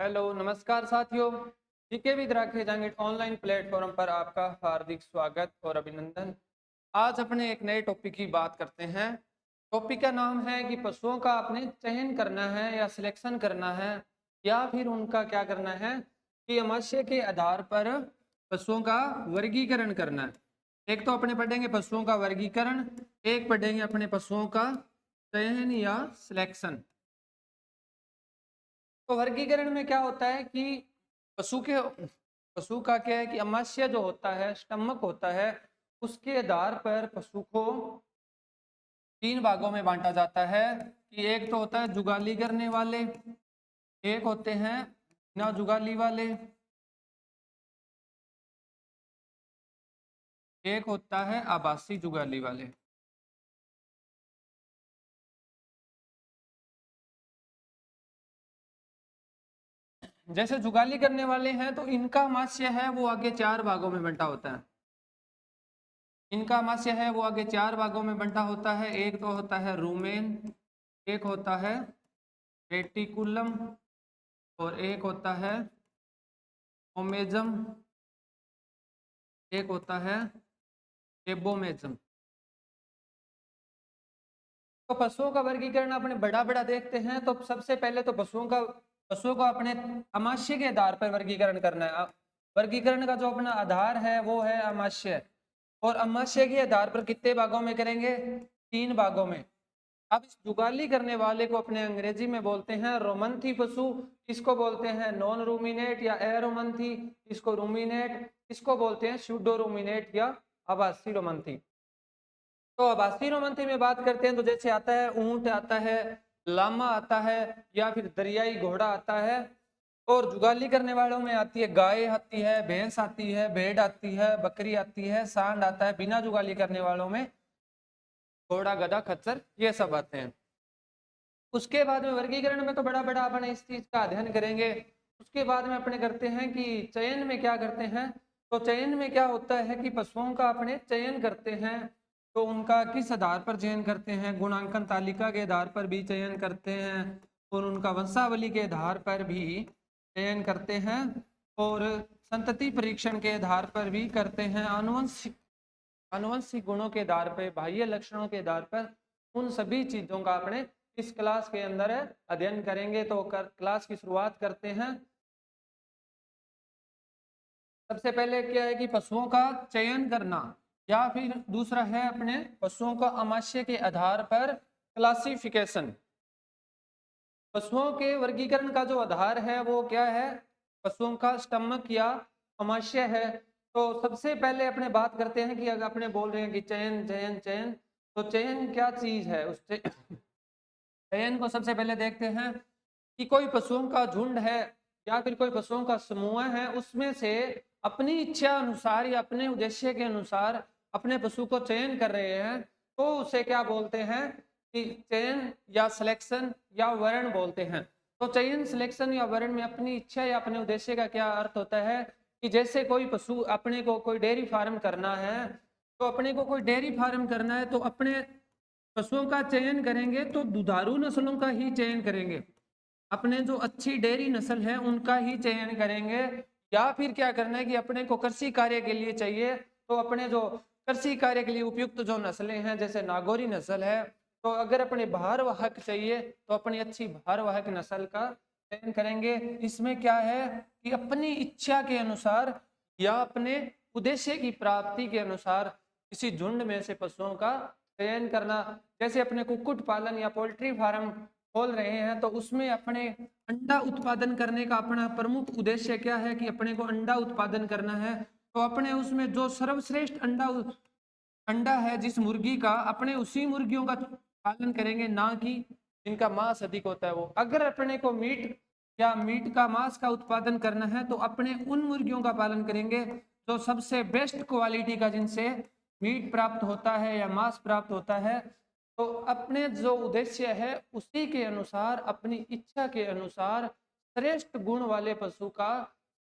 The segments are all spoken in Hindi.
हेलो नमस्कार साथियों। GK with Rakesh Jangid online platform पर आपका हार्दिक स्वागत और अभिनंदन। आज अपने एक नए टॉपिक की बात करते हैं। टॉपिक का नाम है कि पशुओं का आपने चयन करना है या सिलेक्शन करना है या फिर उनका क्या करना है कि आमाशय के आधार पर पशुओं का वर्गीकरण करना है। एक तो अपने पढ़ेंगे पशुओं का वर्गीकरण, एक पढ़ेंगे अपने पशुओं का चयन या सिलेक्शन। तो वर्गीकरण में क्या होता है कि पशु का क्या है कि आमाशय जो होता है, स्टमक होता है, उसके आधार पर पशु को तीन भागों में बांटा जाता है कि एक तो होता है जुगाली करने वाले, एक होते हैं बिना जुगाली वाले, एक होता है आभासी जुगाली वाले। जैसे जुगाली करने वाले हैं तो इनका आमाशय है वो आगे चार भागों में बंटा होता है। इनका आमाशय है वो आगे चार भागों में बंटा होता है। एक तो होता है रूमेन, एक होता है रेटिकुलम और एक होता है ओमेजम, एक होता है एबोमेजम। तो पशुओं का वर्गीकरण अपने बड़ा बड़ा देखते हैं तो सबसे पहले तो पशुओं को अपने आमाशय के आधार पर वर्गीकरण करना है। वर्गीकरण का जो अपना आधार है वो है आमाशय, और आमाशय के आधार पर कितने भागों में करेंगे? तीन भागों में। अब इस जुगाली करने वाले को अपने अंग्रेजी में बोलते हैं रोमंथी पशु, इसको बोलते हैं नॉन रूमिनेट या एरोमंथी, इसको रूमिनेट, इसको बोलते हैं सूडो रूमिनेट या आभासी रोमंथी। तो आभासी रोमंथी में बात करते हैं तो जैसे आता है ऊंट आता है, लामा आता है या फिर दरियाई घोड़ा आता है। और जुगाली करने वालों में आती है गाय आती है, भैंस आती है, भेड़ आती है, बकरी आती है, सांड आता है। बिना जुगाली करने वालों में घोड़ा, गधा, खच्चर ये सब आते हैं। उसके बाद में वर्गीकरण में तो बड़ा बड़ा अपन इस चीज का अध्ययन करेंगे। उसके बाद में अपने करते हैं कि चयन में क्या करते हैं। तो चयन में क्या होता है कि पशुओं का अपने चयन करते हैं। तो उनका किस आधार पर चयन करते हैं? गुणांकन तालिका के आधार पर भी चयन करते हैं और उनका वंशावली के आधार पर भी चयन करते हैं और संतति परीक्षण के आधार पर भी करते हैं। आनुवंशिक गुणों के आधार पर, बाह्य लक्षणों के आधार पर, उन सभी चीजों का अपने इस क्लास के अंदर अध्ययन करेंगे। तो क्लास की शुरुआत करते हैं। सबसे पहले क्या है कि पशुओं का चयन करना, या फिर दूसरा है अपने पशुओं का आमाशय के आधार पर क्लासिफिकेशन। पशुओं के वर्गीकरण का जो आधार है वो क्या है? पशुओं का स्टमक या आमाशय है। तो सबसे पहले अपने बात करते हैं कि अगर अपने बोल रहे हैं कि चयन चयन चयन, तो चयन क्या चीज है? उस चयन को सबसे पहले देखते हैं कि कोई पशुओं का झुंड है या फिर कोई पशुओं का समूह है, उसमें से अपनी इच्छा अनुसार या अपने उद्देश्य के अनुसार अपने पशु को चयन कर रहे हैं, तो उसे क्या बोलते हैं कि चयन या सिलेक्शन या वर्ण बोलते हैं। तो चयन, सिलेक्शन या वर्ण में अपनी इच्छा या अपने उद्देश्य का क्या अर्थ होता है कि जैसे कोई पशु, अपने को कोई डेयरी फार्म करना है, तो अपने को कोई डेयरी फार्म करना है तो अपने पशुओं का चयन करेंगे तो दुधारू नस्लों का ही चयन करेंगे। अपने जो अच्छी डेयरी नस्ल है उनका ही चयन करेंगे। या फिर क्या करना है कि अपने को कृषि कार्य के लिए चाहिए तो अपने जो कृषि कार्य के लिए उपयुक्त जो नस्लें हैं, जैसे नागौरी नस्ल है, तो अगर अपने भारवाहक चाहिए तो अपनी अच्छी भारवाहक नस्ल का चयन करेंगे। इसमें क्या है कि अपनी इच्छा के अनुसार या अपने उद्देश्य की प्राप्ति के अनुसार किसी झुंड में से पशुओं का चयन करना। जैसे अपने कुक्कुट पालन या पोल्ट्री फार्म खोल रहे हैं तो उसमें अपने अंडा उत्पादन करने का अपना प्रमुख उद्देश्य क्या है कि अपने को अंडा उत्पादन करना है। तो अपने उसमें जो सर्वश्रेष्ठ अंडा है जिस मुर्गी का, अपने उसी मुर्गियों का पालन करेंगे, ना कि जिनका मांस अधिक होता है वो। अगर अपने को मीट का मांस का उत्पादन करना है तो अपने उन मुर्गियों का पालन करेंगे जो सबसे बेस्ट क्वालिटी का, जिनसे मीट प्राप्त होता है या मांस प्राप्त होता है। तो अपने जो उद्देश्य है उसी के अनुसार, अपनी इच्छा के अनुसार श्रेष्ठ गुण वाले पशु का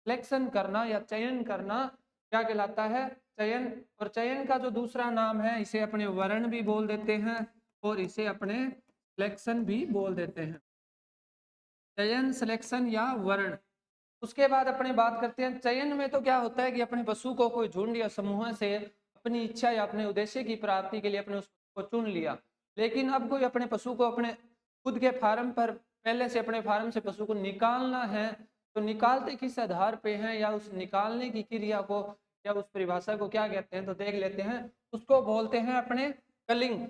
सिलेक्शन करना या चयन करना क्या कहलाता है? चयन। और चयन का जो दूसरा नाम है, इसे अपने वर्ण भी बोल देते हैं और इसे अपने सिलेक्शन भी बोल देते हैं। चयन, सिलेक्शन या वर्ण, उसके बाद अपने बात करते हैं चयन में। तो क्या होता है कि अपने पशु को कोई झुंड या समूह से अपनी इच्छा या अपने उद्देश्य की प्राप्ति के लिए अपने उसको चुन लिया। लेकिन अब कोई अपने पशु को अपने खुद के फार्म पर पहले से अपने फार्म से पशु को निकालना है, तो निकालते किस आधार पे हैं या उस निकालने की क्रिया को या उस परिभाषा को क्या कहते हैं, तो देख लेते हैं। उसको बोलते हैं अपने कलिंग।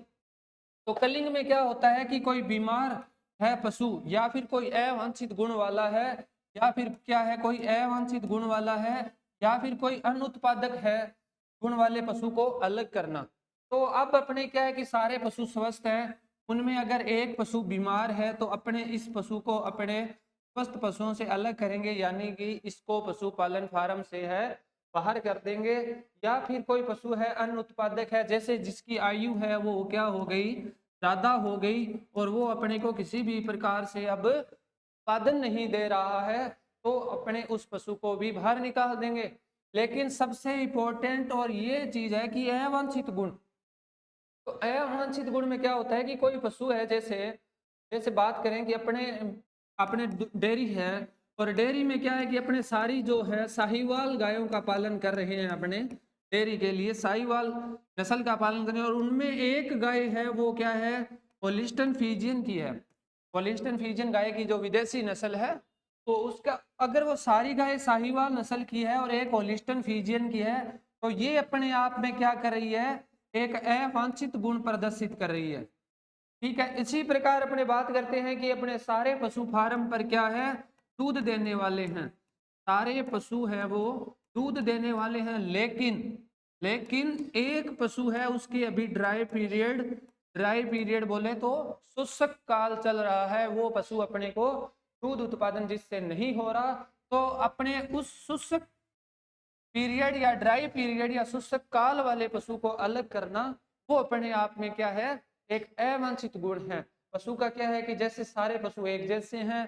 तो कलिंग में क्या होता है कि कोई बीमार है पशु या फिर कोई अवांछित गुण वाला है, या फिर क्या है कोई अवांछित गुण वाला है, या फिर कोई अनुत्पादक है गुण वाले पशु को अलग करना। तो अब अपने क्या है कि सारे पशु स्वस्थ हैं, उनमें अगर एक पशु बीमार है तो अपने इस पशु को अपने स्वस्थ पशुओं से अलग करेंगे, यानी कि इसको पशुपालन फार्म से है बाहर कर देंगे। या फिर कोई पशु है अनुत्पादक है, जैसे जिसकी आयु है वो क्या हो गई, ज्यादा हो गई, और वो अपने को किसी भी प्रकार से अब उत्पादन नहीं दे रहा है, तो अपने उस पशु को भी बाहर निकाल देंगे। लेकिन सबसे इंपॉर्टेंट और ये चीज है कि अवांछित गुण। तो अवांछित गुण में क्या होता है कि कोई पशु है, जैसे जैसे बात करें कि अपने अपने डेयरी है, और डेयरी में क्या है कि अपने सारी जो है साहिवाल गायों का पालन कर रहे हैं, अपने डेयरी के लिए साहिवाल नस्ल का पालन कर रहे हैं, और उनमें एक गाय है वो क्या है होलिस्टन फ्रीजियन की है। होलिस्टन फ्रीजियन गाय की जो विदेशी नस्ल है, तो उसका अगर वो सारी गाय साहिवाल नस्ल की है और एक होलिस्टन फ्रीजियन की है, तो ये अपने आप में क्या कर रही है, एक अवांछित गुण प्रदर्शित कर रही है। ठीक है, इसी प्रकार अपने बात करते हैं कि अपने सारे पशु फार्म पर क्या है, दूध देने वाले हैं, सारे पशु है वो दूध देने वाले हैं, लेकिन लेकिन एक पशु है उसकी अभी ड्राई पीरियड बोले तो शुष्क काल चल रहा है, वो पशु अपने को दूध उत्पादन जिससे नहीं हो रहा, तो अपने उस शुष्क पीरियड या ड्राई पीरियड या शुष्क काल वाले पशु को अलग करना, वो अपने आप में क्या है, एक अवांछित गुण है। पशु का क्या है कि जैसे सारे पशु एक जैसे हैं,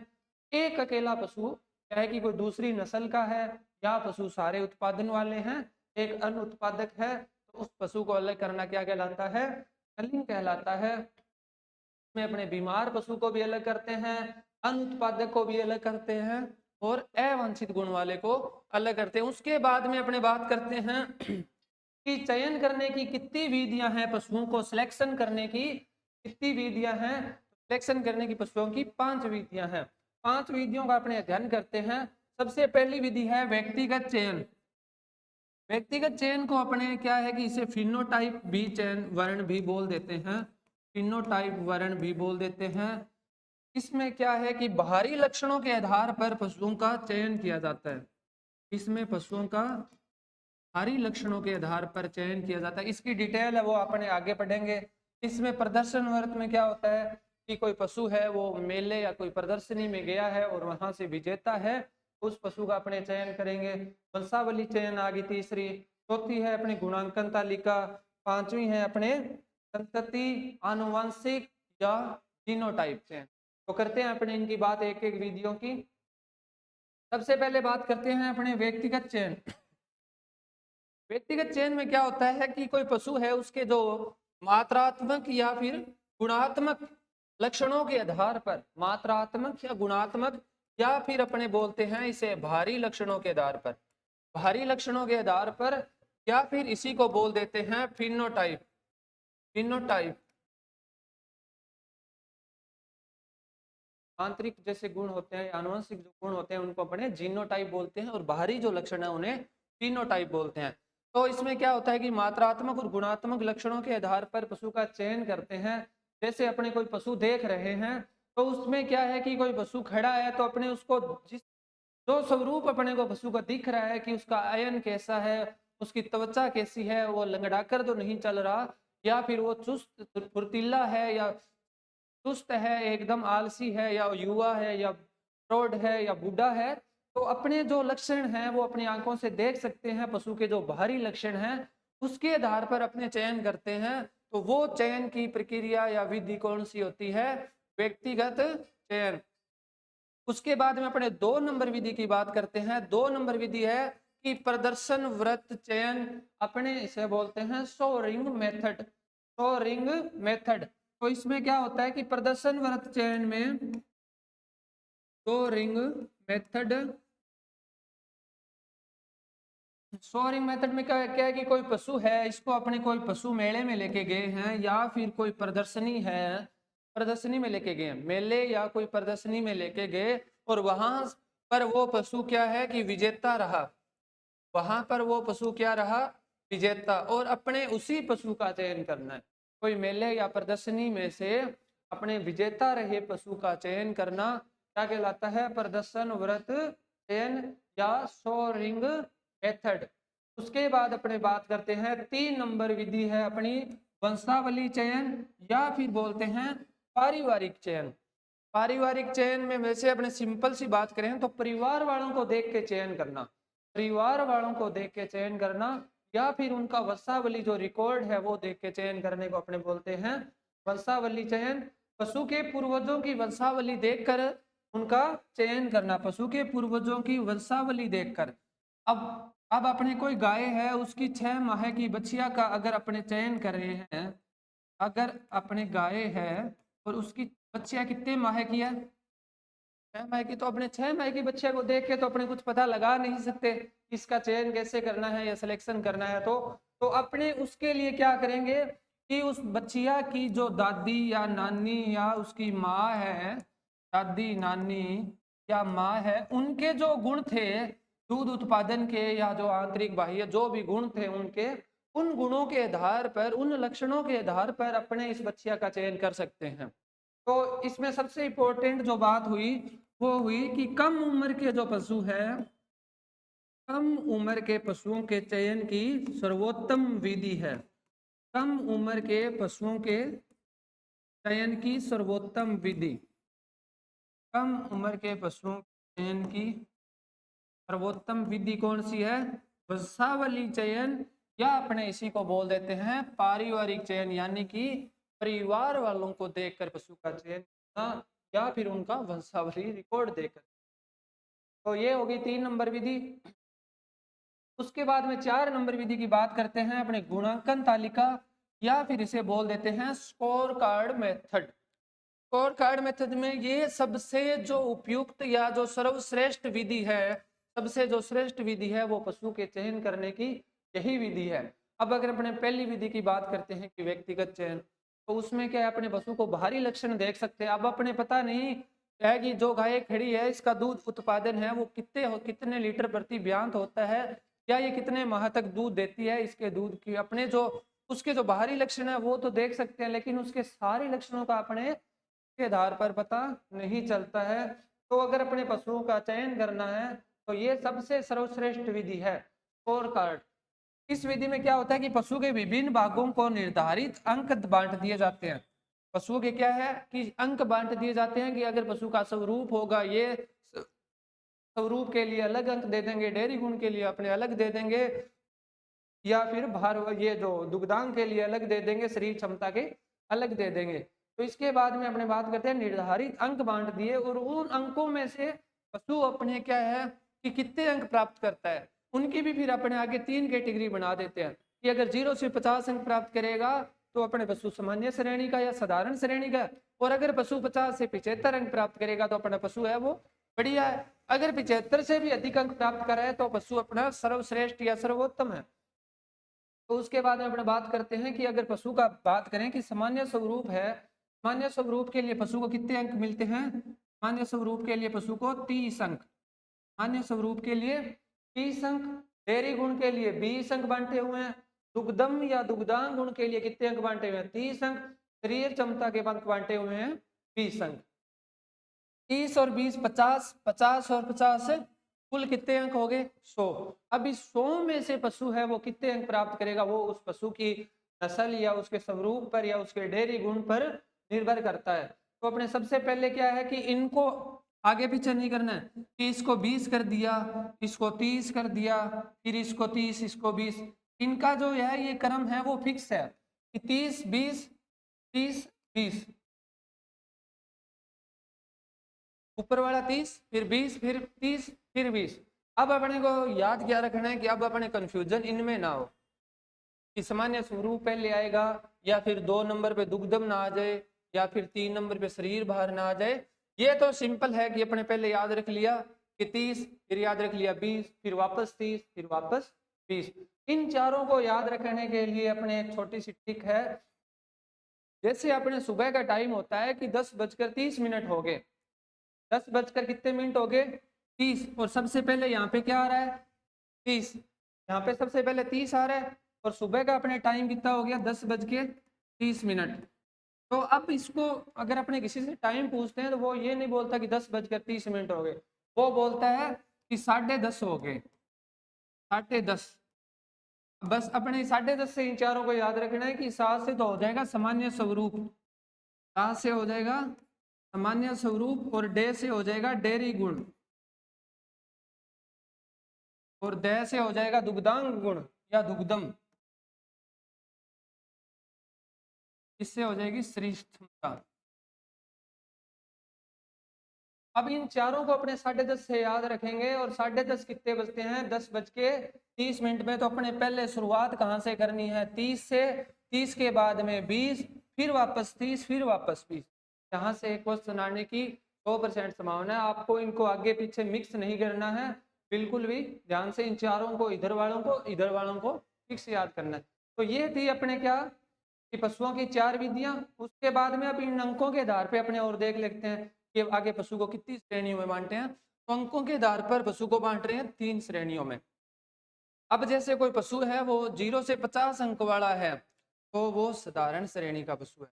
एक अकेला पशु क्या है कि कोई दूसरी नस्ल का है, या पशु सारे उत्पादन वाले हैं, एक अनुत्पादक है, तो उस पशु को अलग करना क्या कहलाता है, कलिंग कहलाता है। में अपने बीमार पशु को भी अलग करते हैं, अनुत्पादक को भी अलग करते हैं, और अवांछित गुण वाले को अलग करते हैं। उसके बाद में अपने बात करते हैं कि चयन करने की कितनी विधियां हैं, पशुओं को सिलेक्शन करने की कितनी विधियां हैं। सिलेक्शन करने की पशुओं की 5 विधियां हैं। 5 विधियों का अपने अध्ययन करते हैं। सबसे पहली विधि है व्यक्तिगत चयन। व्यक्तिगत चयन को अपने क्या है कि इसे फिनोटाइप भी चयन वर्ण भी बोल देते हैं, फिनोटाइप वर्ण भी बोल देते हैं। इसमें क्या है कि बाहरी लक्षणों के आधार पर पशुओं का चयन किया जाता है। इसमें पशुओं का बाहरी लक्षणों के आधार पर चयन किया जाता है। इसकी डिटेल है वो अपने आगे पढ़ेंगे। इसमें प्रदर्शन वर्ग में क्या होता है कि कोई पशु है वो मेले या कोई प्रदर्शनी में गया है और वहां से विजेता है, उस पशु का अपने चयन करेंगे। वंशावली चयन आ गई तीसरी। चौथी है अपनी गुणांकन तालिका। पांचवी है अपने संतति आनुवंशिक या जीनोटाइप चयन। तो करते हैं अपने इनकी बात एक एक विधियों की। सबसे पहले बात करते हैं अपने व्यक्तिगत चयन। व्यक्तिगत चयन में क्या होता है कि कोई पशु है उसके जो मात्रात्मक या फिर गुणात्मक लक्षणों के आधार पर, मात्रात्मक या गुणात्मक या फिर अपने बोलते हैं इसे भारी लक्षणों के आधार पर, भारी लक्षणों के आधार पर, या फिर इसी को बोल देते हैं फिनोटाइप। फिनोटाइप आंतरिक जैसे गुण होते हैं, आनुवंशिक जो गुण होते हैं उनको अपने जीनोटाइप बोलते हैं, और बाहरी जो लक्षण है उन्हें फिनोटाइप बोलते हैं। तो इसमें क्या होता है कि मात्रात्मक और गुणात्मक लक्षणों के आधार पर पशु का चयन करते हैं। जैसे अपने कोई पशु देख रहे हैं, तो उसमें क्या है कि कोई पशु खड़ा है, तो अपने उसको जिस जो स्वरूप अपने को पशु का दिख रहा है कि उसका आयन कैसा है, उसकी त्वचा कैसी है, वो लंगड़ाकर तो नहीं चल रहा, या फिर वो चुस्त फुर्तीला है या सुस्त है, एकदम आलसी है, या युवा है, या प्रौढ़ है, या बूढ़ा है, तो अपने जो लक्षण हैं वो अपनी आंखों से देख सकते हैं। पशु के जो बाहरी लक्षण हैं उसके आधार पर अपने चयन करते हैं। तो वो चयन की प्रक्रिया या विधि कौन सी होती है, व्यक्तिगत चयन। उसके बाद में अपने 2 नंबर विधि की बात करते हैं। 2 नंबर विधि है कि प्रदर्शन व्रत चयन, अपने इसे बोलते हैं show ring method. Show ring method. तो इसमें क्या होता है कि प्रदर्शन व्रत चयन में शो रिंग मेथड सोअरिंग मेथड में क्या है कि कोई पशु है, इसको अपने कोई पशु मेले में लेके गए हैं या फिर कोई प्रदर्शनी है, प्रदर्शनी में लेके गए, मेले या कोई प्रदर्शनी में लेके गए और वहां पर वो पशु क्या है कि विजेता रहा, वहां पर वो पशु क्या रहा, विजेता, और अपने उसी पशु का चयन करना है। कोई मेले या प्रदर्शनी में से अपने विजेता रहे पशु का चयन करना क्या कहलाता है, प्रदर्शन व्रत चयन या सोअरिंग मेथड। उसके बाद अपने बात करते हैं 3 नंबर विधि है अपनी वंशावली चयन या फिर बोलते हैं पारिवारिक चयन। पारिवारिक चयन में वैसे अपने सिंपल सी बात करें तो परिवार वालों को देख के चयन करना, परिवार वालों को देख के चयन करना या फिर उनका वंशावली जो रिकॉर्ड है वो देख के चयन करने को अपने बोलते हैं वंशावली चयन। पशु के पूर्वजों की वंशावली देखकर उनका चयन करना, पशु के पूर्वजों की वंशावली देखकर। अब अपने कोई गाय है, उसकी 6 माह की बछिया का अगर अपने चयन कर रहे हैं, अगर अपने गाय है और उसकी बच्चियां कितने माह की है, 6 माह की, तो अपने 6 माह की बच्चिया को देख के तो अपने कुछ पता लगा नहीं सकते इसका चयन कैसे करना है या सिलेक्शन करना है। तो अपने उसके लिए क्या करेंगे कि उस बच्चिया की जो दादी या नानी या उसकी माँ है, दादी नानी या माँ है, उनके जो गुण थे दूध उत्पादन के या जो आंतरिक बाह्य जो भी गुण थे उनके, उन गुणों के आधार पर, उन लक्षणों के आधार पर अपने इस बच्चिया का चयन कर सकते हैं। तो इसमें सबसे इंपॉर्टेंट जो बात हुई वो हुई कि कम उम्र के जो पशु है, कम उम्र के पशुओं के चयन की सर्वोत्तम विधि है, कम उम्र के पशुओं के चयन की सर्वोत्तम विधि, कम उम्र के पशुओं के चयन की सर्वोत्तम विधि कौन सी है, वंशावली चयन या अपने इसी को बोल देते हैं पारिवारिक चयन, यानी कि परिवार वालों को देखकर पशु का चयन करना या फिर उनका वंशावली रिकॉर्ड देखकर। तो ये होगी 3 नंबर विधि। उसके बाद में 4 नंबर विधि की बात करते हैं अपने गुणांकन तालिका या फिर इसे बोल देते हैं score card method. Score card method में ये सबसे जो उपयुक्त या जो सर्वश्रेष्ठ विधि है, सबसे जो श्रेष्ठ विधि है वो पशु के चयन करने की यही विधि है। अब अगर अपने पहली विधि की बात करते हैं कि व्यक्तिगत चयन, तो उसमें क्या है, अपने पशु को बाहरी लक्षण देख सकते हैं। अब अपने पता नहीं है कि जो गाय खड़ी है इसका दूध उत्पादन है वो कितने लीटर प्रति ब्यांत होता है या ये कितने माह तक दूध देती है, इसके दूध की अपने जो उसके जो बाहरी लक्षण है वो तो देख सकते हैं, लेकिन उसके सारे लक्षणों का अपने के आधार पर पता नहीं चलता है। तो अगर अपने पशुओं का चयन करना है तो ये सबसे सर्वश्रेष्ठ विधि है स्कोर कार्ड। इस विधि में क्या होता है कि पशु के विभिन्न भागों को निर्धारित अंक बांट दिए जाते हैं। पशुओं के क्या है कि अंक बांट दिए जाते हैं कि अगर पशु का स्वरूप होगा ये स्वरूप के लिए अलग अंक दे देंगे, डेयरी गुण के लिए अपने अलग दे देंगे, या फिर भार ये जो दुग्धांग के लिए अलग दे देंगे, शरीर क्षमता के अलग दे देंगे। तो इसके बाद में अपने बात करते हैं निर्धारित अंक बांट दिए और उन अंकों में से पशु अपने क्या है कि कितने अंक प्राप्त करता है, उनकी भी फिर अपने आगे 3 कैटेगरी बना देते हैं कि अगर 0 से 50 अंक प्राप्त करेगा तो अपने पशु सामान्य श्रेणी का या साधारण श्रेणी का, और अगर पशु 50 से 75 अंक प्राप्त करेगा तो अपना पशु है वो बढ़िया है, अगर 75 से भी अधिक अंक प्राप्त करा है तो पशु अपना सर्वश्रेष्ठ या सर्वोत्तम है। तो उसके बाद में अपने बात करते हैं कि अगर पशु का बात करें कि सामान्य स्वरूप है, सामान्य स्वरूप के लिए पशु को कितने अंक मिलते हैं, सामान्य स्वरूप के लिए पशु को 30 अंक, सामान्य स्वरूप के लिए 30 अंक, डेयरी गुण के लिए 20 अंक बांटे हुए हैं, दुग्धम या दुग्धांग गुण के लिए कितने अंक बांटे हुए हैं, 30 अंक, शरीर क्षमता के अंक बांटे हुए हैं 20 अंक। 30 और 20 50, 50 और 50 कुल कितने अंक हो गए 100। अब इस 100 में से पशु है वो कितने अंक प्राप्त करेगा, वो उस पशु की नस्ल या उसके स्वरूप पर या उसके डेयरी गुण पर निर्भर करता है। तो अपने सबसे पहले क्या है कि इनको आगे पीछे नहीं करना है कि इसको 20 कर दिया, इसको 30 कर दिया, फिर इसको 30, इसको 20, इनका जो है ये क्रम है वो फिक्स है कि 30 20 30 20, ऊपर वाला 30 फिर 20 फिर 30 फिर 20। अब अपने को याद क्या रखना है कि अब अपने कंफ्यूजन इनमें ना हो कि सामान्य स्वरूप पहले आएगा या फिर 2 नंबर पे दुग्धम ना आ जाए या फिर 3 नंबर पे शरीर भार ना आ जाए। ये तो सिंपल है कि अपने पहले याद रख लिया कि 30, फिर याद रख लिया 20, फिर वापस 30, फिर वापस 20। इन चारों को याद रखने के लिए अपने एक छोटी सी ट्रिक है। जैसे अपने सुबह का टाइम होता है कि 10:30 हो गए, 10 बजकर कितने मिनट हो गए, 30, और सबसे पहले यहाँ पे क्या आ रहा है, 30, यहाँ पे सबसे पहले 30 आ रहा है, और सुबह का अपने टाइम कितना हो गया, 10:30। तो अब इसको अगर अपने किसी से टाइम पूछते हैं तो वो ये नहीं बोलता कि 10:30 हो गए, वो बोलता है कि 10:30 हो गए, 10:30। बस अपने 10:30 से इन चारों को याद रखना है कि 7 से तो हो जाएगा सामान्य स्वरूप, 7 से हो जाएगा सामान्य स्वरूप, और डे से हो जाएगा डेरी गुण, और दय से हो जाएगा दुग्धांग गुण या दुग्धम, इससे हो जाएगी श्रेष्ठता। अब इन चारों को अपने 10:30 से याद रखेंगे, और 10:30 कितने बजते हैं, 10:30 में। तो अपने पहले शुरुआत कहाँ से करनी है, 30 से, 30 के बाद में 20, फिर वापस 30, फिर वापस 20। यहाँ से क्वेश्चन आने की 100% संभावना है। आपको इनको आगे पीछे मिक्स नहीं करना है बिल्कुल भी, ध्यान से इन चारों को, इधर वालों को फिक्स याद करना है। तो ये थी अपने क्या कि पशुओं की 4 विधियां। उसके बाद में अब इन अंकों के आधार पे अपने और देख लेते हैं कि आगे पशु को कितनी श्रेणियों में बांटे हैं। तो अंकों के आधार पर पशु को बांट रहे हैं 3 श्रेणियों में। अब जैसे कोई पशु है वो 0 से 50 अंक वाला है तो वो साधारण श्रेणी का पशु है।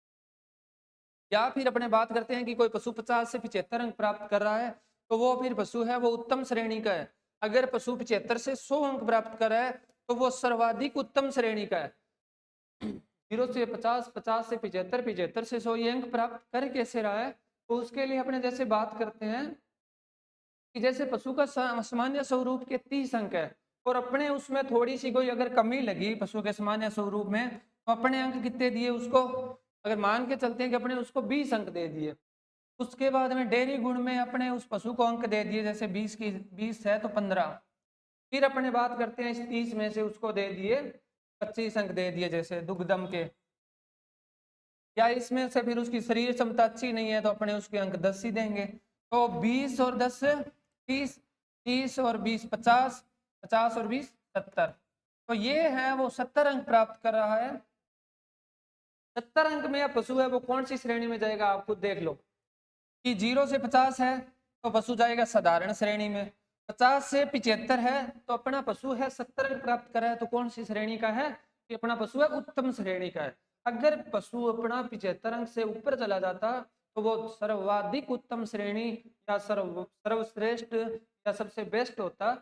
या फिर अपने बात करते हैं कि कोई पशु 50 से 75 अंक प्राप्त कर रहा है तो वो फिर पशु है वो उत्तम श्रेणी का है। अगर पशु 75 से 100 अंक प्राप्त कर रहा है तो वो सर्वाधिक उत्तम श्रेणी का है। 0 से 50, 50 से 75, 75 से 100 ये अंक प्राप्त कर कैसे रहा है, तो उसके लिए अपने जैसे बात करते हैं कि जैसे पशु का सामान्य स्वरूप के 30 अंक है और अपने उसमें थोड़ी सी कोई अगर कमी लगी पशु के सामान्य स्वरूप में तो अपने अंक कितने दिए उसको, अगर मान के चलते हैं कि अपने उसको 20 अंक दे दिए। उसके बाद में डेयरी गुण में अपने उस पशु को अंक दे दिए, जैसे 20 है तो 15। फिर अपने बात करते हैं इस 30 में से उसको दे दिए 25 अंक दे दिए जैसे दुग्धम के, या इसमें से फिर उसकी शरीर क्षमता अच्छी नहीं है तो अपने उसके अंक 10 ही देंगे। तो 20 और 10 30, 30 और 20 50, 50 और 20 70। तो ये है वो 70 अंक प्राप्त कर रहा है। 70 अंक में पशु है वो कौन सी श्रेणी में जाएगा, आप खुद देख लो कि 0 से 50 है तो पशु जाएगा साधारण श्रेणी में, 50 से 75 है तो अपना पशु है 70 अंक प्राप्त कर रहा है तो कौन सी श्रेणी का है, कि अपना पशु है उत्तम श्रेणी का है। अगर पशु अपना 75 अंक से ऊपर चला जाता तो वो सर्वाधिक उत्तम श्रेणी या सर्वश्रेष्ठ या सबसे बेस्ट होता।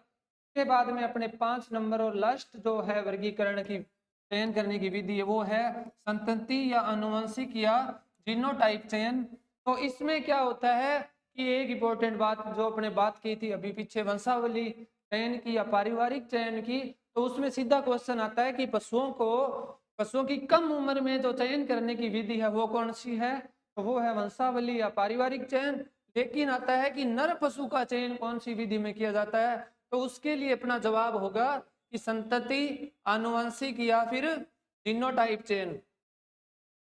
के बाद में अपने 5 नंबर और लास्ट जो है वर्गीकरण की चयन करने की विधि है वो है संतति या आनुवंशिक या जीनोटाइप चयन। तो इसमें क्या होता है कि एक इंपॉर्टेंट बात जो अपने बात की थी अभी पीछे वंशावली चयन की या पारिवारिक चयन की, तो उसमें सीधा क्वेश्चन आता है कि पशुओं की कम उम्र में जो चयन करने की विधि है वो कौन सी है, तो वो है वंशावली या पारिवारिक चयन। लेकिन आता है कि नर पशु का चयन कौन सी विधि में किया जाता है, तो उसके लिए अपना जवाब होगा कि संतति, आनुवंशिक या फिर जीनोटाइप चयन।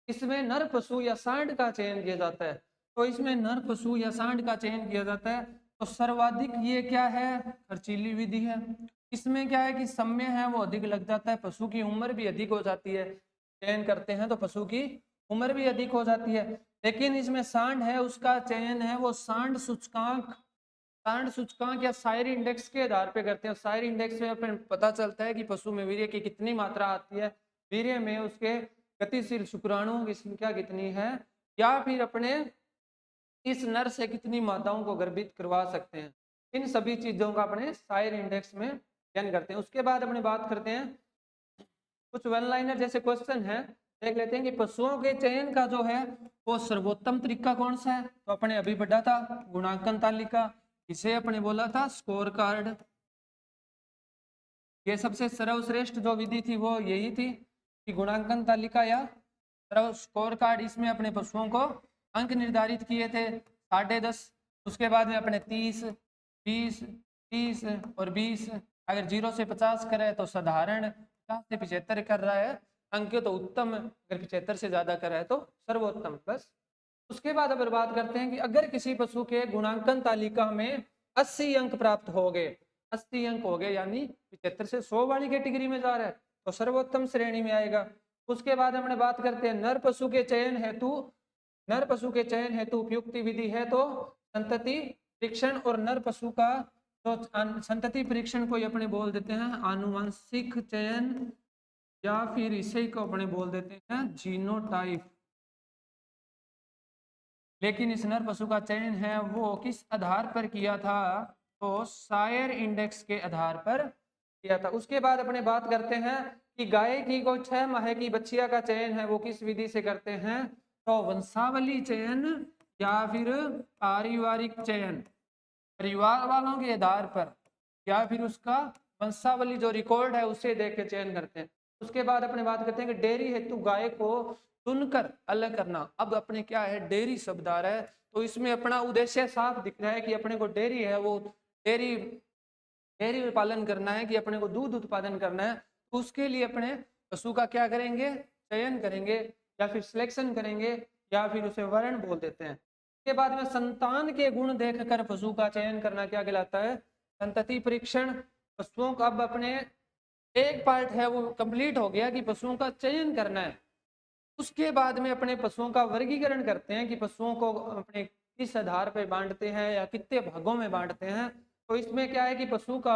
इसमें नर पशु या सांड का चयन किया जाता है। तो इसमें नर पशु या सांड का चयन किया जाता है तो सर्वाधिक ये क्या है, खर्चीली विधि है। इसमें क्या है कि समय है वो अधिक लग जाता है, पशु की उम्र भी अधिक हो जाती है, चयन करते हैं तो पशु की उम्र भी अधिक हो जाती है। लेकिन इसमें सांड है उसका चयन है वो सांड सूचकांक या सायर इंडेक्स के आधार पे करते हैं। सायर इंडेक्स में अपन पता चलता है कि पशु में वीर्य की कितनी मात्रा आती है, वीर्य में उसके गतिशील शुक्राणुओं की संख्या कितनी है, या फिर अपने इस नर से कितनी माताओं को गर्भित करवा सकते हैं। इन सभी चीजों का अपने सायर इंडेक्स में चयन करते हैं। उसके बाद अपने बात करते हैं कुछ वन लाइनर जैसे क्वेश्चन है, देख लेते हैं कि पशुओं के चयन का जो है वो सर्वोत्तम तरीका कौन सा है। तो अपने अभी पढ़ा था गुणांकन तालिका, इसे अपने बोला था स्कोर कार्ड। ये सबसे सर्वश्रेष्ठ जो विधि थी वो यही थी कि गुणांकन तालिका या स्कोर कार्ड। इसमें अपने पशुओं को अंक निर्धारित किए थे 10.5। उसके बाद में अपने 30, 20, 30 और 20। अगर 0 से 50 करे तो साधारण, 50 से 75 कर रहा है अंक तो उत्तम, अगर 75 से ज्यादा कर रहा है तो सर्वोत्तम। बस उसके बाद अगर बात करते हैं कि अगर किसी पशु के गुणांकन तालिका में 80 अंक प्राप्त हो गए 80 अंक हो गए, यानी 75 से 100 वाली कैटेगरी में जा रहा है तो सर्वोत्तम श्रेणी में आएगा। उसके बाद हमने बात करते हैं नर पशु के चयन हेतु। नर पशु के चयन हेतु उपयुक्त विधि है तो संतति परीक्षण, और नर पशु का तो संतति परीक्षण को अपने बोल देते हैं आनुवंशिक चयन, या फिर इसे को अपने बोल देते हैं जीनोटाइप। लेकिन इस नर पशु का चयन है वो किस आधार पर किया था, तो सायर इंडेक्स के आधार पर किया था। उसके बाद अपने बात करते हैं कि गाय की कोई 6 माह की बच्चिया का चयन है वो किस विधि से करते हैं, तो वंशावली चयन या फिर पारिवारिक चयन, परिवार वालों के आधार पर या फिर उसका वंशावली जो रिकॉर्ड है उसे देख के चयन करते हैं। उसके बाद अपने बात करते हैं कि डेयरी हेतु गाय को चुनकर अलग करना। अब अपने क्या है, डेयरी शब्द आ रहा है तो इसमें अपना उद्देश्य साफ दिख रहा है कि अपने को डेयरी है वो डेयरी डेयरी पालन करना है, कि अपने को दूध उत्पादन करना है, तो उसके लिए अपने पशु का क्या करेंगे, चयन करेंगे या फिर सिलेक्शन करेंगे या फिर उसे वर्ण बोल देते हैं। उसके बाद में संतान के गुण देखकर पशु का चयन करना क्या कहलाता है, संतति परीक्षण। पशुओं का अब अपने एक पार्ट है वो कंप्लीट हो गया कि पशुओं का चयन करना है। उसके बाद में अपने पशुओं का वर्गीकरण करते हैं कि पशुओं को अपने किस आधार पर बांटते हैं या कितने भागों में बांटते हैं। तो इसमें क्या है कि पशु का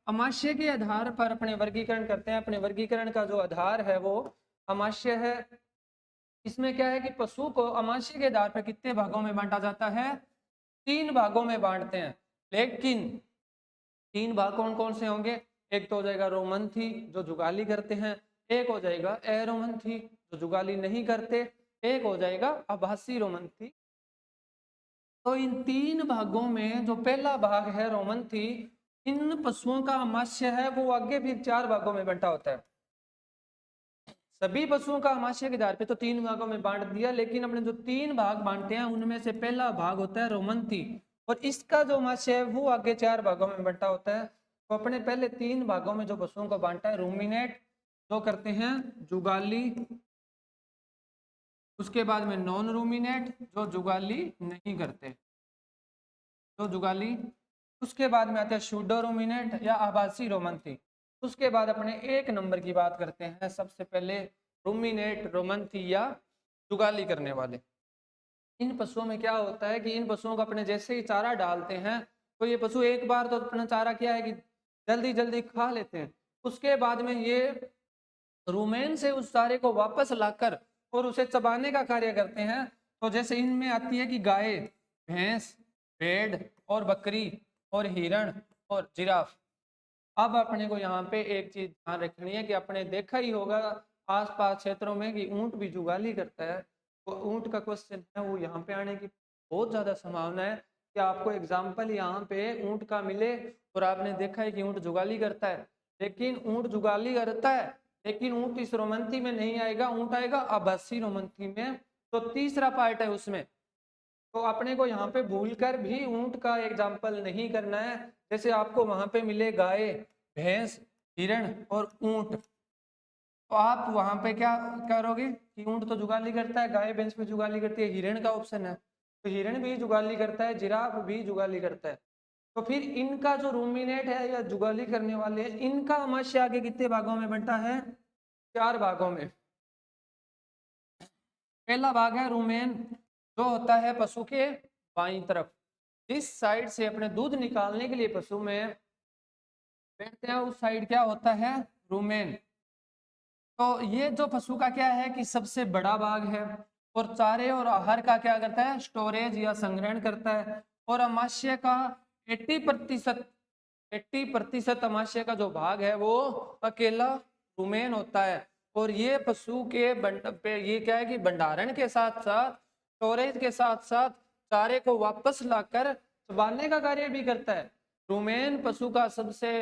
अमाशय के आधार पर अपने वर्गीकरण करते हैं। अपने वर्गीकरण का जो आधार है वो अमाशय है। इसमें क्या है कि पशु को अमाशय के आधार पर कितने भागों में बांटा जाता है, 3 भागों में बांटते हैं। लेकिन 3 भाग कौन कौन से होंगे, एक तो हो जाएगा रोमंथी जो जुगाली करते हैं, एक हो जाएगा अरोमंथी जो जुगाली नहीं करते, एक हो जाएगा आभासी रोमंथी। तो इन 3 भागों में जो पहला भाग है रोमंथी, इन पशुओं का अमाशय है वो आगे फिर 4 भागों में बंटा होता है। सभी पशुओं का अमाशय के आधार पे तो 3 भागों में बांट दिया, लेकिन अपने जो 3 भाग बांटते हैं उनमें से पहला भाग होता है रोमंथी, और इसका जो अमाशय है वो आगे 4 भागों में बंटा होता है। तो अपने पहले 3 भागों में जो पशुओं को बांटा है, रूमिनेट जो करते हैं जुगाली, उसके बाद में नॉन रूमिनेट जो जुगाली नहीं करते, जो जुगाली, उसके बाद में आते हैं शूडो रूमिनेट या आभासी रोमंथी। उसके बाद अपने 1 नंबर की बात करते हैं, सबसे पहले रूमिनेट रोमंथी या जुगाली करने वाले। इन पशुओं में क्या होता है कि इन पशुओं को अपने जैसे ही चारा डालते हैं तो ये पशु एक बार तो अपना चारा क्या है कि जल्दी जल्दी खा लेते हैं। उसके बाद में ये रूमेन से उस चारे को वापस लाकर और उसे चबाने का कार्य करते हैं। तो जैसे इनमें आती है कि गाय, भैंस, भेड़ और बकरी और हिरण और जिराफ। अब अपने को यहाँ पे एक चीज ध्यान रखनी है कि अपने देखा ही होगा आसपास क्षेत्रों में कि ऊंट भी जुगाली करता है। तो ऊंट का क्वेश्चन है वो यहाँ पे आने की बहुत ज्यादा संभावना है कि आपको एग्जाम्पल यहाँ पे ऊंट का मिले और आपने देखा है कि ऊंट जुगाली करता है। लेकिन ऊंट जुगाली करता है लेकिन ऊंट इस रोमंथी में नहीं आएगा, ऊंट आएगा आभासी रोमंथी में। तो तीसरा पार्ट है उसमें, तो अपने को यहाँ पे भूलकर भी ऊंट का एग्जाम्पल नहीं करना है। जैसे आपको वहां पे मिले गाय, भैंस, हिरण और ऊंट, तो आप वहां पे क्या करोगे कि ऊंट तो जुगाली करता है, गाय भैंस भी जुगाली करती है, हिरण का ऑप्शन है तो हिरण भी जुगाली करता है, जिराफ भी जुगाली करता है। तो फिर इनका जो रूमिनेट है या जुगाली करने वाले हैं, इनका अमाशय आगे कितने भागों में बंटा है, 4 भागों में। पहला भाग है रूमेन जो होता है पशु के बाईं तरफ, जिस साइड से अपने दूध निकालने के लिए पशु में बैठते हैं उस साइड क्या होता है, रूमेन। तो ये जो पशु का क्या है कि सबसे बड़ा भाग है और चारे और आहार का क्या करता है, स्टोरेज या संग्रहण करता है। और अमाशय का 80% अमाशय का जो भाग है वो अकेला रूमेन होता है। और ये पशु के ये क्या है कि भंडारण के साथ साथ स्टोरेज के साथ साथ चारे को वापस लाकर चबाने का कार्य भी करता है। रूमेन पशु का सबसे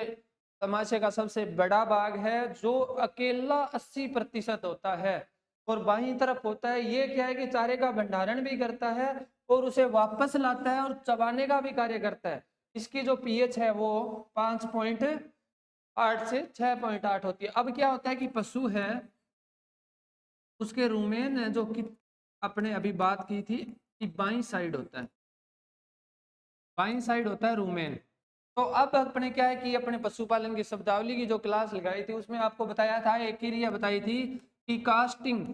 अमाशय का सबसे बड़ा भाग है जो अकेला 80% होता है और बाईं तरफ होता है। ये क्या है कि चारे का भंडारण भी करता है और उसे वापस लाता है और चबाने का भी कार्य करता है। इसकी जो पीएच है वो 5.8 से 6.8 होती है। अब क्या होता है कि पशु है उसके रूमेन है जो कि अपने अभी बात की थी कि बाईं साइड होता है, बाईं साइड होता है रूमेन। तो अब अपने क्या है कि अपने पशुपालन की शब्दावली की जो क्लास लगाई थी उसमें आपको बताया था, एक क्रिया बताई थी कि कास्टिंग।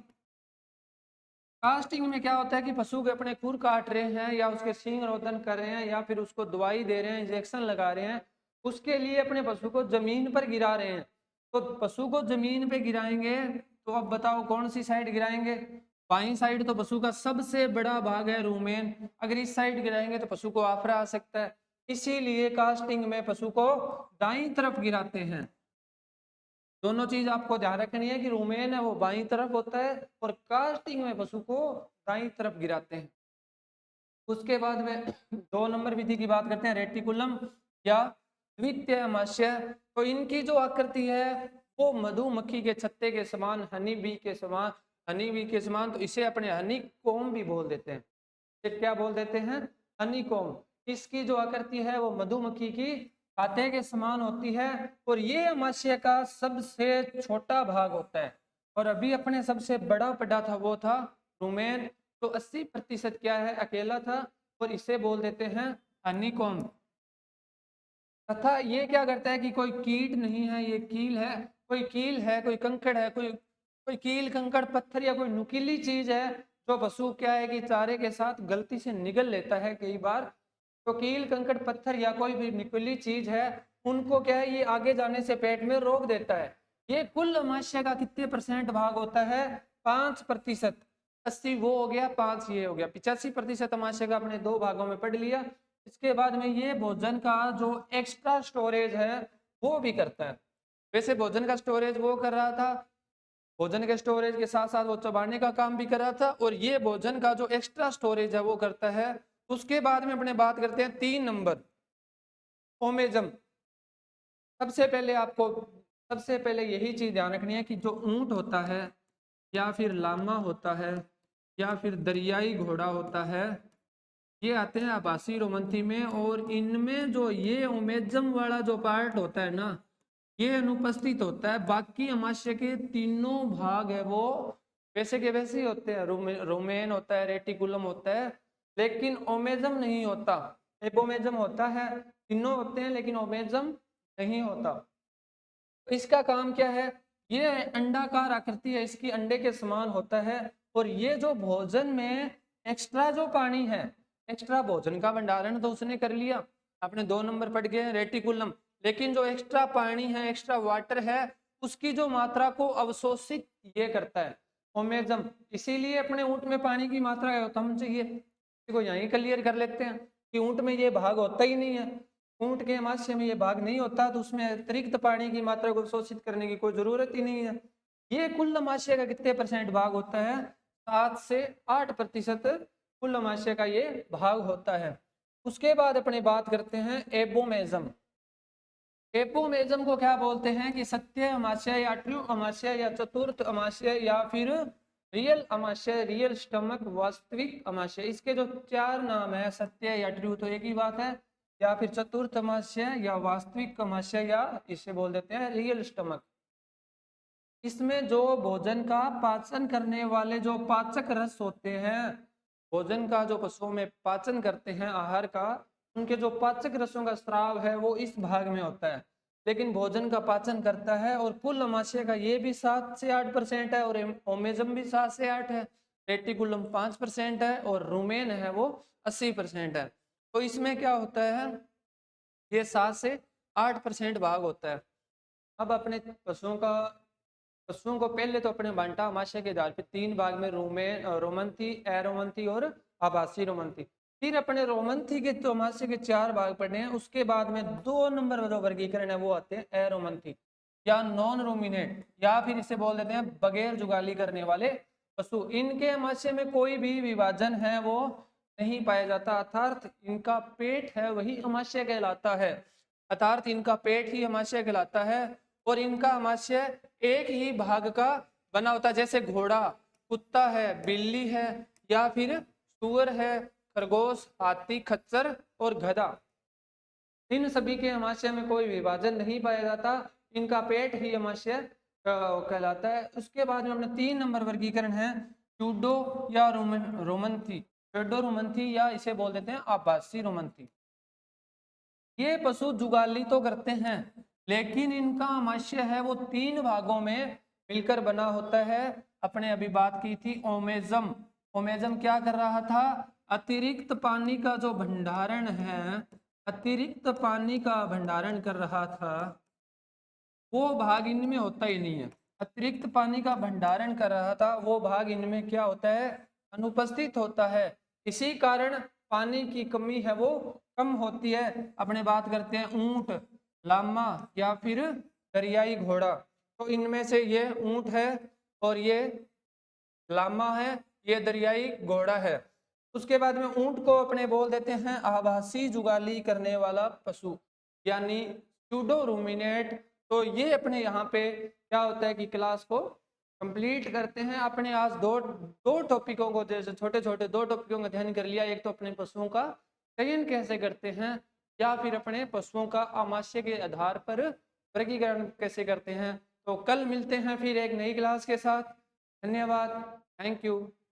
कास्टिंग में क्या होता है कि पशु के अपने खुर काट रहे हैं या उसके सींग रोदन कर रहे हैं या फिर उसको दवाई दे रहे हैं, इंजेक्शन लगा रहे हैं, उसके लिए अपने पशु को जमीन पर गिरा रहे हैं। तो पशु को जमीन पे गिराएंगे तो अब बताओ कौन सी साइड गिराएंगे? बाईं साइड तो पशु का सबसे बड़ा भाग है रूमेन, अगर इस साइड गिराएंगे तो पशु को आफरा आ सकता है, इसीलिए कास्टिंग में पशु को दाईं तरफ गिराते हैं। दोनों चीज आपको ध्यान रखनी है कि रूमेन है वो बाईं तरफ होता है और कास्टिंग में पशु को दाईं तरफ गिराते हैं। उसके बाद में 2 नंबर विधि की बात करते हैं, रेटिकुलम या द्वितीय अमाशय। तो इनकी जो आकृति है वो मधुमक्खी के छत्ते के समान, हनी बी के समान, हनी बी के समान, तो इसे अपने हनी कोम भी बोल देते हैं। ये क्या बोल देते हैं? हनी कोम। इसकी जो आकृति है वो मधुमक्खी की छाते के समान होती है और ये अमाशय का सबसे छोटा भाग होता है। और अभी अपने सबसे बड़ा पढ़ा था वो था रूमेन, तो 80% क्या है अकेला था और इसे बोल देते हैं हनीकॉम्ब। तथा ये क्या करता है कि कोई कीट नहीं है, ये कील है, कोई कील है, कोई कंकड़ है, कोई कोई कील कंकड़ पत्थर या कोई नुकीली चीज है जो पशु क्या है कि चारे के साथ गलती से निगल लेता है कई बार। तो कील कंकड़ पत्थर या कोई भी नुकीली चीज है उनको क्या है ये आगे जाने से पेट में रोक देता है। ये कुल अमाशय का कितने % भाग होता है? 5%। 80 वो हो गया, 5 ये हो गया, 85% अमाशय का अपने 2 भागों में पढ़ लिया। इसके बाद में ये भोजन का जो एक्स्ट्रा स्टोरेज है वो भी करता है। वैसे भोजन का स्टोरेज वो कर रहा था, भोजन के स्टोरेज के साथ साथ वो चबाने का काम भी कर रहा था, और ये भोजन का जो एक्स्ट्रा स्टोरेज है वो करता है। उसके बाद में अपने बात करते हैं 3 नंबर, ओमेजम। सबसे पहले यही चीज ध्यान रखनी है कि जो ऊंट होता है या फिर लामा होता है या फिर दरियाई घोड़ा होता है, ये आते हैं आभासी रोमंथी में, और इनमें जो ये ओमेजम वाला जो पार्ट होता है ना ये अनुपस्थित होता है। बाकी अमाशय के तीनों भाग है वो वैसे के वैसे ही होते हैं, रोमेन होता है, रेटिकुलम होता है, लेकिन ओमेजम नहीं होता। एपोमेजम होता है, तीनों होते हैं लेकिन ओमेजम नहीं होता। इसका काम क्या है? ये अंडाकार आकृति है, इसकी अंडे के समान होता है, और ये जो भोजन में एक्स्ट्रा जो पानी है, एक्स्ट्रा भोजन का भंडारण तो उसने कर लिया, आपने 2 नंबर पढ़ गए रेटिकुलम, लेकिन जो एक्स्ट्रा पानी है, एक्स्ट्रा वाटर है, उसकी जो मात्रा को अवशोषित ये करता है ओमेजम। इसीलिए अपने ऊंट में पानी की मात्रा कम चाहिए। इसको यहीं क्लियर कर लेते हैं कि ऊंट में ये भाग होता ही नहीं है, ऊंट के अमाशय में ये भाग नहीं होता, तो उसमें अतिरिक्त पानी की मात्रा को शोषित करने की कोई जरूरत ही नहीं है। ये कुल अमाशय का कितने % भाग होता है? 7 से 8% कुल अमाशय का ये भाग होता है। उसके बाद अपने बात करते हैं एबोमेजम। एपोमेजम को क्या बोलते हैं कि सत्य अमाशय या ट्रू अमाशय या चतुर्थ अमाशय या फिर रियल अमाशय, रियल स्टमक, वास्तविक अमाशय। इसके जो 4 नाम है, सत्य या ट्रू तो एक ही बात है, या फिर चतुर्थ अमाशय या वास्तविक अमाशय या इसे बोल देते हैं रियल स्टमक। इसमें जो भोजन का पाचन करने वाले जो पाचक रस होते हैं, भोजन का जो पशुओं में पाचन करते हैं आहार का, उनके जो पाचक रसों का स्राव है वो इस भाग में होता है, लेकिन भोजन का पाचन करता है। और कुल अमाशय का ये भी 7 से 8% है, और ओमेजम भी 7 से 8 है, रेटिकुलम 5% है, और रूमेन है वो 80% है। तो इसमें क्या होता है, ये 7 से 8% भाग होता है। अब अपने पशुओं को पहले तो अपने बांटा अमाशय के आधार पे 3 भाग में, रोमंथी, एरोमंथी और आभासी रोमंथी। फिर अपने रोमंथी के तो अमाशय के 4 भाग पढ़ने हैं। उसके बाद में 2 नंबर जो वर्गीकरण है वो आते हैं एरोमंथी या नॉन रोमिनेट, या फिर इसे बोल देते हैं बगैर जुगाली करने वाले पशु। इनके अमाशय में कोई भी विभाजन है वो नहीं पाया जाता, अर्थात इनका पेट है वही अमाशय कहलाता है, अर्थात इनका पेट ही अमाशय कहलाता है। और इनका अमाशय एक ही भाग का बना होता है, जैसे घोड़ा, कुत्ता है, बिल्ली है, या फिर सुअर है, खरगोश, हाथी, खच्चर और गधा। इन सभी के अमाशय में कोई विभाजन नहीं पाया जाता, इनका पेट ही अमाशय कहलाता है। उसके बाद में अपने 3 नंबर वर्गीकरण है ट्यूडो या रोमंथी, ट्यूडो रोमंथी, या इसे बोल देते हैं आभासी रोमंथी। ये पशु जुगाली तो करते हैं, लेकिन इनका आमाशय है वो 3 भागों में मिलकर बना होता है। अपने अभी बात की थी ओमेजम। ओमेजम क्या कर रहा था? अतिरिक्त पानी का जो भंडारण है, अतिरिक्त पानी का भंडारण कर रहा था, वो भाग इनमें होता ही नहीं है। अतिरिक्त पानी का भंडारण कर रहा था, वो भाग इनमें क्या होता है? अनुपस्थित होता है। इसी कारण पानी की कमी है वो कम होती है। अपने बात करते हैं ऊंट, लामा या फिर दरियाई घोड़ा। तो इनमें से ये ऊंट है और ये लामा है, ये दरियाई घोड़ा है। उसके बाद में ऊंट को अपने बोल देते हैं आभासी जुगाली करने वाला पशु, यानी सूडो रूमिनेट। तो ये अपने यहाँ पे क्या होता है कि क्लास को कंप्लीट करते हैं। अपने आज दो दो टॉपिकों को, जैसे छोटे छोटे 2 टॉपिकों का ध्यान कर लिया। एक तो अपने पशुओं का चयन कैसे करते हैं, या फिर अपने पशुओं का आमाशय के आधार पर वर्गीकरण कैसे करते हैं। तो कल मिलते हैं फिर एक नई क्लास के साथ। धन्यवाद, थैंक यू।